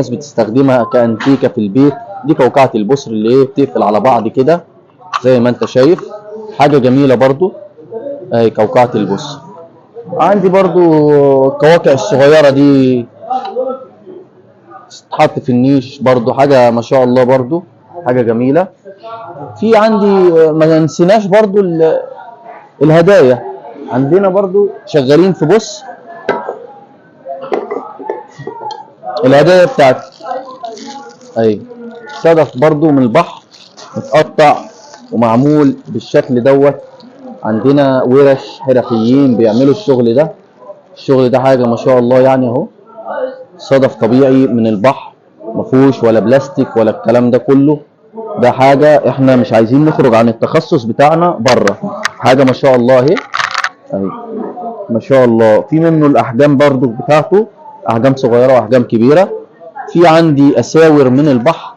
ناس بتستخدمها كأنتيكة في البيت. دي قوقعة البصر اللي هي بتقفل على بعض كده زي ما انت شايف، حاجة جميلة برضو. اهي قوقعة البصر. عندي برضو القواقع الصغيرة دي تتحط في النيش، برضو حاجة ما شاء الله، برضو حاجة جميلة. في عندي ما ننسيناش برضو الهدايا. عندنا برضو شغالين في، بص الهدايا بتاعت اهي صدف برضو من البحر، متقطع ومعمول بالشكل دوت. عندنا ورش حرفيين بيعملوا الشغل ده. الشغل ده حاجة ما شاء الله يعني. اهو صدف طبيعي من البحر، مفهوش ولا بلاستيك ولا الكلام ده كله. ده حاجة احنا مش عايزين نخرج عن التخصص بتاعنا بره. حاجة ما شاء الله اهي. اهي ما شاء الله. في منه الاحجام برضو بتاعته، احجام صغيرة واحجام كبيرة. في عندي اساور من البحر